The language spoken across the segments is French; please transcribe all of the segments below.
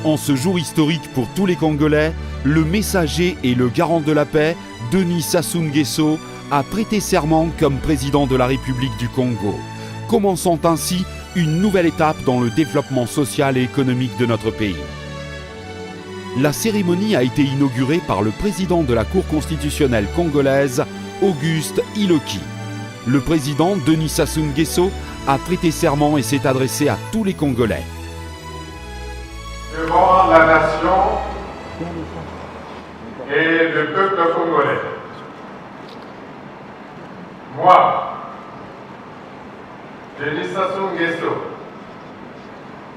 En ce jour historique pour tous les Congolais, le messager et le garant de la paix, Denis Sassou Nguesso, a prêté serment comme président de la République du Congo, commençant ainsi une nouvelle étape dans le développement social et économique de notre pays. La cérémonie a été inaugurée par le président de la Cour constitutionnelle congolaise, Auguste Iloki. Le président Denis Sassou Nguesso a prêté serment et s'est adressé à tous les Congolais. Devant la nation et le peuple congolais, moi, Denis Sassou Nguesso,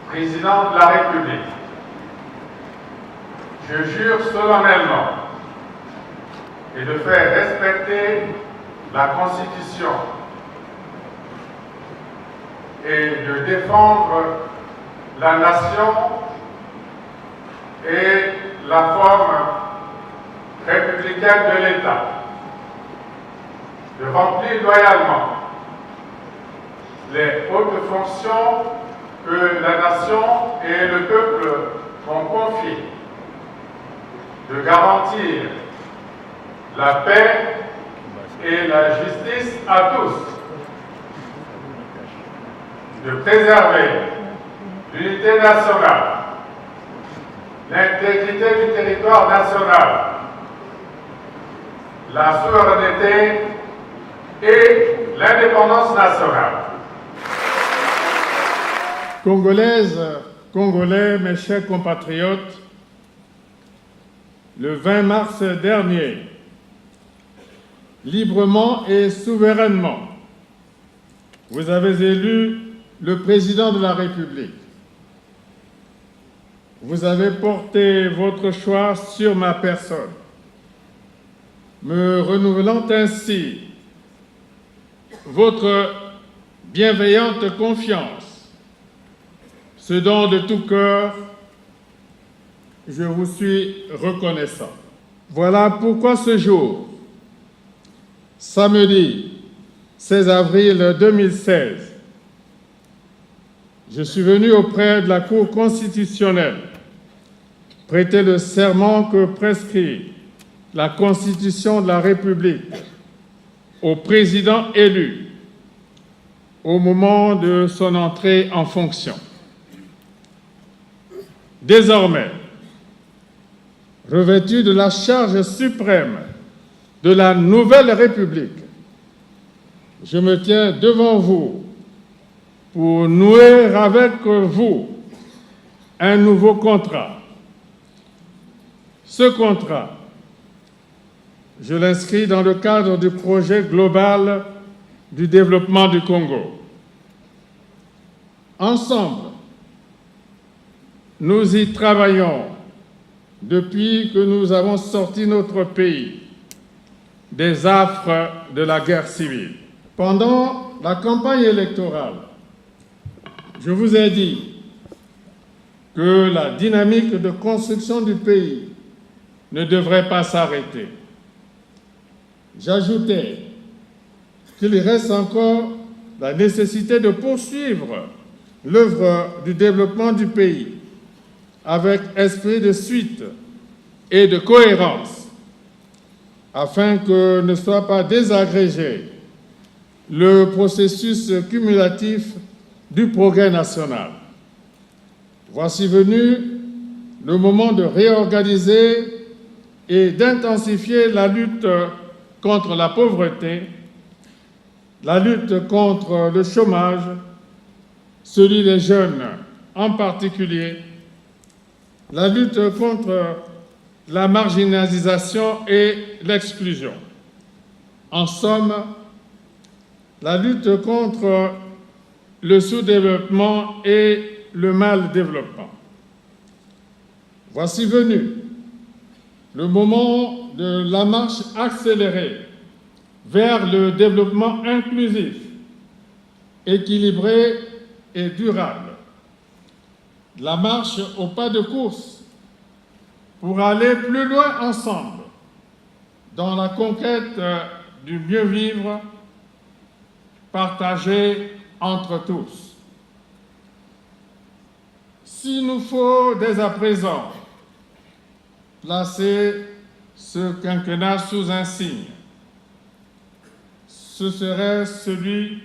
président de la République, je jure solennellement et de faire respecter la Constitution et de défendre la nation et la forme républicaine de l'État, de remplir loyalement les hautes fonctions que la nation et le peuple m'ont confiées, de garantir la paix et la justice à tous, de préserver l'unité nationale, l'intégrité du territoire national, la souveraineté et l'indépendance nationale. Congolaises, Congolais, mes chers compatriotes, le 20 mars dernier, librement et souverainement, vous avez élu le président de la République. Vous avez porté votre choix sur ma personne, me renouvelant ainsi votre bienveillante confiance, ce dont de tout cœur je vous suis reconnaissant. Voilà pourquoi ce jour, samedi 16 avril 2016, je suis venu auprès de la Cour constitutionnelle prêter le serment que prescrit la Constitution de la République au président élu au moment de son entrée en fonction. Désormais, revêtu de la charge suprême de la nouvelle République, je me tiens devant vous pour nouer avec vous un nouveau contrat. Ce contrat, je l'inscris dans le cadre du projet global du développement du Congo. Ensemble, nous y travaillons depuis que nous avons sorti notre pays des affres de la guerre civile. Pendant la campagne électorale, je vous ai dit que la dynamique de construction du pays ne devrait pas s'arrêter. J'ajoutais qu'il reste encore la nécessité de poursuivre l'œuvre du développement du pays avec esprit de suite et de cohérence, afin que ne soit pas désagrégé le processus cumulatif du progrès national. Voici venu le moment de réorganiser et d'intensifier la lutte contre la pauvreté, la lutte contre le chômage, celui des jeunes en particulier, la lutte contre la marginalisation et l'exclusion. En somme, la lutte contre le sous-développement et le mal-développement. Voici venu le moment de la marche accélérée vers le développement inclusif, équilibré et durable. La marche au pas de course pour aller plus loin ensemble dans la conquête du mieux vivre partagé entre tous. S'il nous faut dès à présent placer ce quinquennat sous un signe, ce serait celui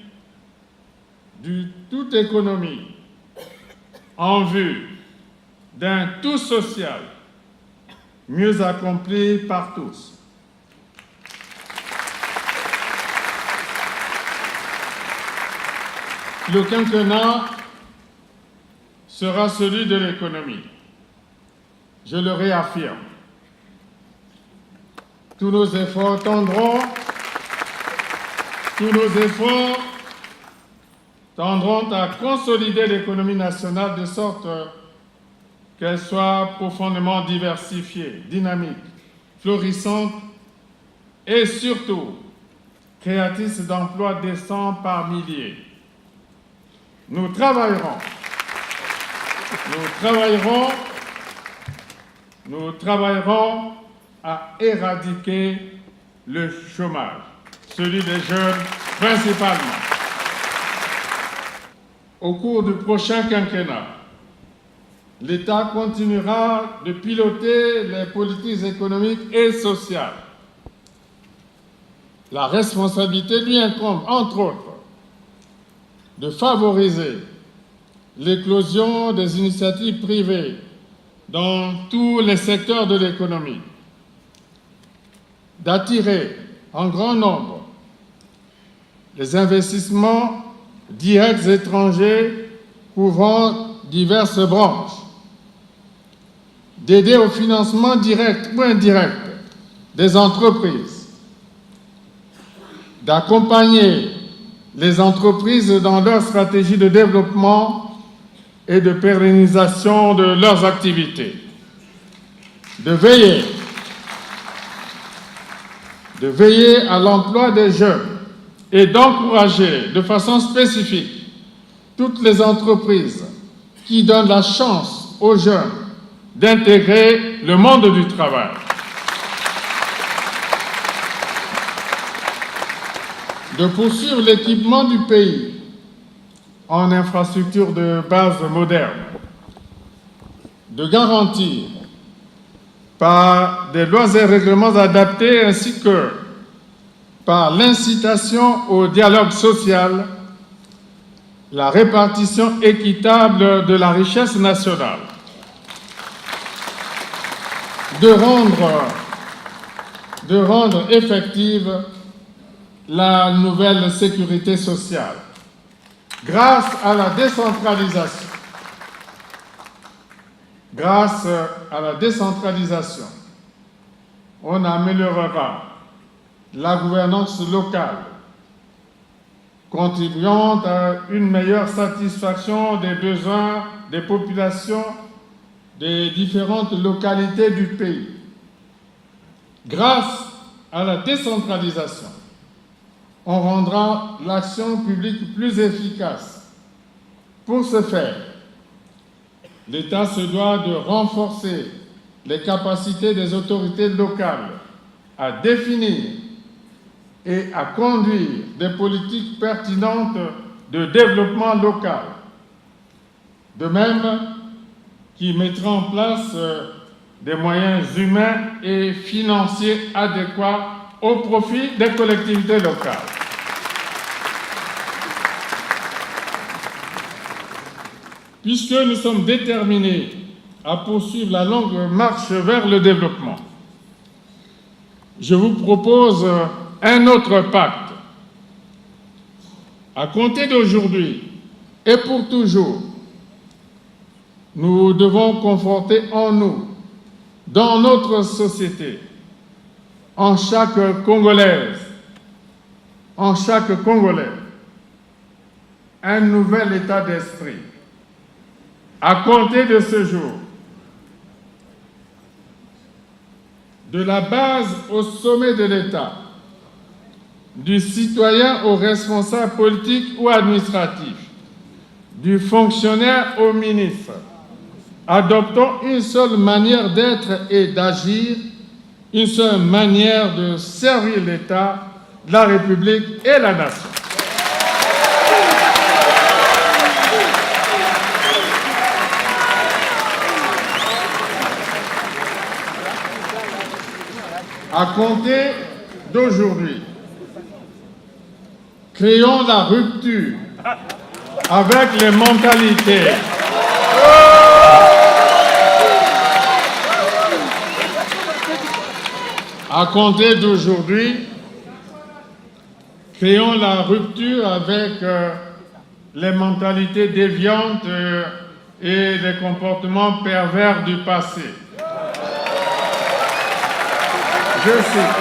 du tout économie en vue d'un tout social mieux accompli par tous. Le quinquennat sera celui de l'économie. Je le réaffirme. Tous nos efforts tendront à consolider l'économie nationale de sorte qu'elle soit profondément diversifiée, dynamique, florissante et surtout créatrice d'emplois décents par milliers. Nous travaillerons à éradiquer le chômage, celui des jeunes principalement. Au cours du prochain quinquennat, l'État continuera de piloter les politiques économiques et sociales. La responsabilité lui incombe, entre autres, de favoriser l'éclosion des initiatives privées dans tous les secteurs de l'économie, d'attirer en grand nombre les investissements directs étrangers couvrant diverses branches, d'aider au financement direct ou indirect des entreprises, d'accompagner les entreprises dans leur stratégie de développement et de pérennisation de leurs activités, de veiller à l'emploi des jeunes et d'encourager de façon spécifique toutes les entreprises qui donnent la chance aux jeunes d'intégrer le monde du travail. De poursuivre l'équipement du pays en infrastructures de base modernes, de garantir par des lois et règlements adaptés ainsi que par l'incitation au dialogue social, la répartition équitable de la richesse nationale, de rendre effective la nouvelle sécurité sociale grâce à la décentralisation. Grâce à la décentralisation, on améliorera la gouvernance locale, contribuant à une meilleure satisfaction des besoins des populations des différentes localités du pays. Grâce à la décentralisation, on rendra l'action publique plus efficace. Pour ce faire, l'État se doit de renforcer les capacités des autorités locales à définir et à conduire des politiques pertinentes de développement local, de même qu'il mettra en place des moyens humains et financiers adéquats au profit des collectivités locales. Puisque nous sommes déterminés à poursuivre la longue marche vers le développement, je vous propose un autre pacte. À compter d'aujourd'hui et pour toujours, nous devons conforter en nous, dans notre société, en chaque Congolaise, en chaque Congolais, un nouvel état d'esprit. À compter de ce jour, de la base au sommet de l'État, du citoyen au responsable politique ou administratif, du fonctionnaire au ministre, adoptons une seule manière d'être et d'agir, une seule manière de servir l'État, la République et la nation. À compter d'aujourd'hui, créons la rupture avec les mentalités. À compter d'aujourd'hui, créons la rupture avec les mentalités déviantes et les comportements pervers du passé. Je cite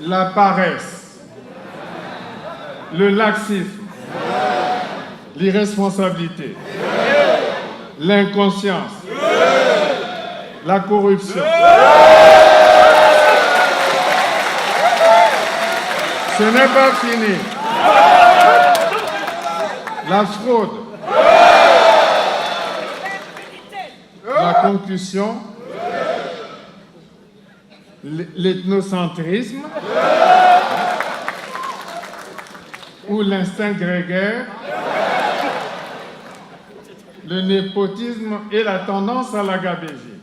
la paresse, le laxisme, l'irresponsabilité, l'inconscience, la corruption. Ce n'est pas fini. La fraude, la concussion, l'ethnocentrisme ou l'instinct grégaire, le népotisme et la tendance à la gabegie.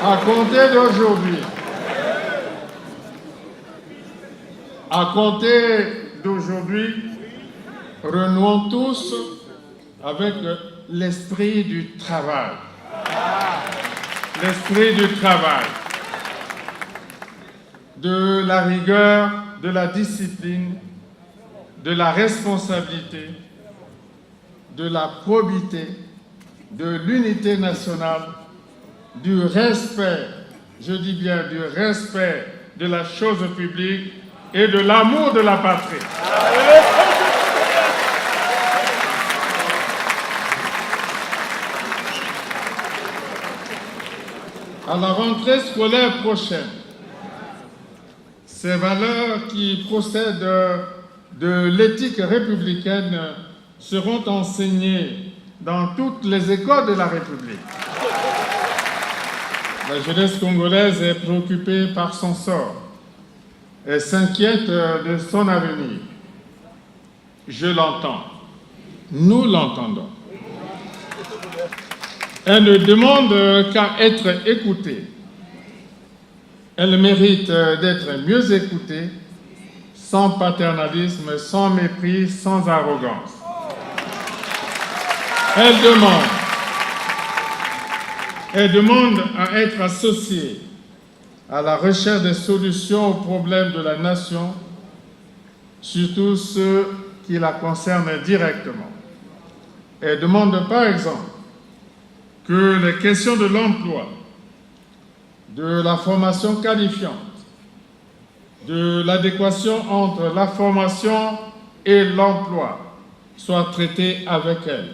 À compter d'aujourd'hui, renouons tous avec l'esprit du travail. L'esprit du travail, de la rigueur, de la discipline, de la responsabilité, de la probité, de l'unité nationale, du respect, je dis bien du respect de la chose publique et de l'amour de la patrie. À la rentrée scolaire prochaine, ces valeurs qui procèdent de l'éthique républicaine seront enseignées dans toutes les écoles de la République. La jeunesse congolaise est préoccupée par son sort et s'inquiète de son avenir. Je l'entends. Nous l'entendons. Elle ne demande qu'à être écoutée. Elle mérite d'être mieux écoutée, sans paternalisme, sans mépris, sans arrogance. Elle demande à être associée à la recherche des solutions aux problèmes de la nation, surtout ceux qui la concernent directement. Elle demande par exemple que les questions de l'emploi, de la formation qualifiante, de l'adéquation entre la formation et l'emploi soient traitées avec elle.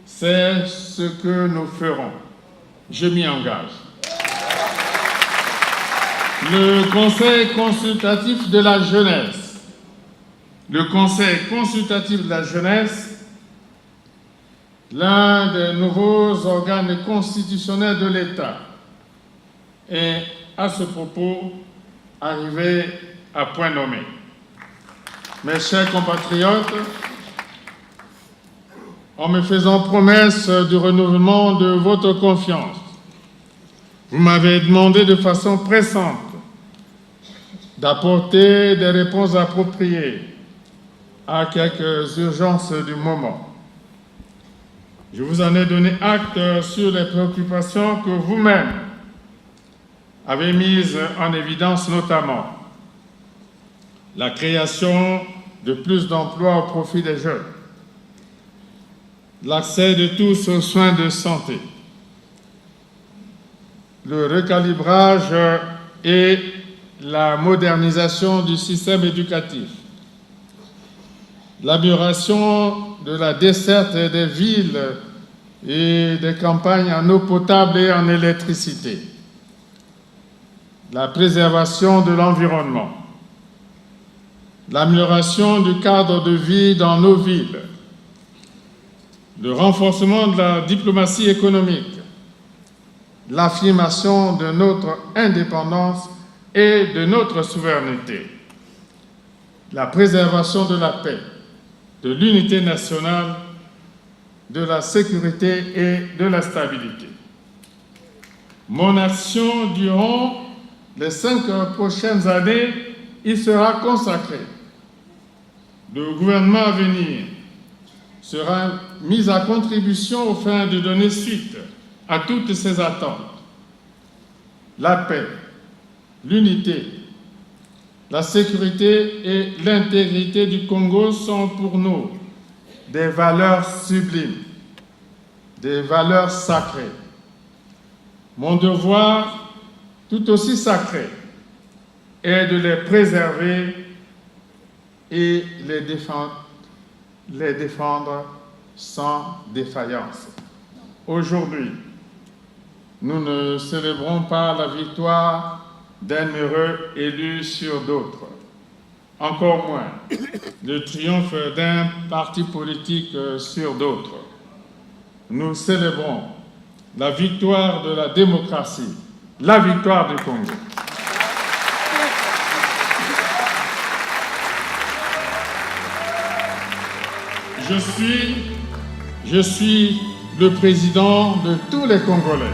C'est ce que nous ferons. Je m'y engage. Le Conseil consultatif de la jeunesse. Le Conseil consultatif de la jeunesse, l'un des nouveaux organes constitutionnels de l'État, est à ce propos arrivé à point nommé. Mes chers compatriotes, en me faisant promesse du renouvellement de votre confiance, vous m'avez demandé de façon pressante d'apporter des réponses appropriées à quelques urgences du moment. Je vous en ai donné acte sur les préoccupations que vous-même avez mises en évidence, notamment la création de plus d'emplois au profit des jeunes, l'accès de tous aux soins de santé, le recalibrage et la modernisation du système éducatif, l'amélioration de la desserte des villes et des campagnes en eau potable et en électricité, la préservation de l'environnement, l'amélioration du cadre de vie dans nos villes, le renforcement de la diplomatie économique, l'affirmation de notre indépendance et de notre souveraineté, la préservation de la paix, de l'unité nationale, de la sécurité et de la stabilité. Mon action durant les 5 prochaines années y sera consacrée. Le gouvernement à venir sera mis à contribution afin de donner suite à toutes ces attentes. La paix, l'unité, la sécurité et l'intégrité du Congo sont pour nous des valeurs sublimes, des valeurs sacrées. Mon devoir, tout aussi sacré, est de les préserver et les défendre sans défaillance. Aujourd'hui, nous ne célébrons pas la victoire d'un heureux élu sur d'autres, encore moins le triomphe d'un parti politique sur d'autres. Nous célébrons la victoire de la démocratie, la victoire du Congo. Je suis le président de tous les Congolais.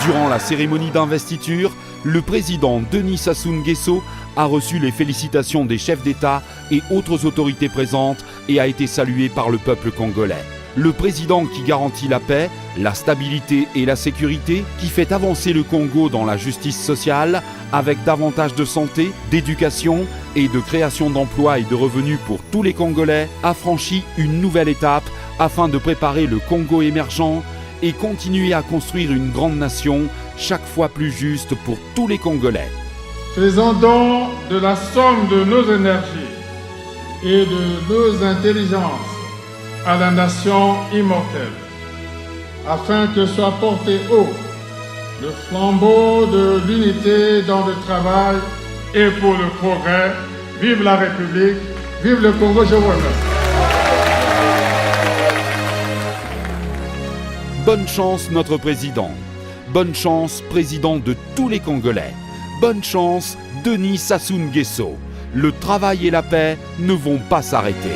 Durant la cérémonie d'investiture, le président Denis Sassou Nguesso a reçu les félicitations des chefs d'État et autres autorités présentes et a été salué par le peuple congolais. Le président qui garantit la paix, la stabilité et la sécurité, qui fait avancer le Congo dans la justice sociale avec davantage de santé, d'éducation et de création d'emplois et de revenus pour tous les Congolais, a franchi une nouvelle étape afin de préparer le Congo émergent et continuer à construire une grande nation chaque fois plus juste pour tous les Congolais. Faisons don de la somme de nos énergies et de nos intelligences à la nation immortelle, afin que soit porté haut le flambeau de l'unité dans le travail et pour le progrès. Vive la République, vive le Congo, je vous remercie. Bonne chance, notre président. Bonne chance, président de tous les Congolais. Bonne chance, Denis Sassou Nguesso. Le travail et la paix ne vont pas s'arrêter.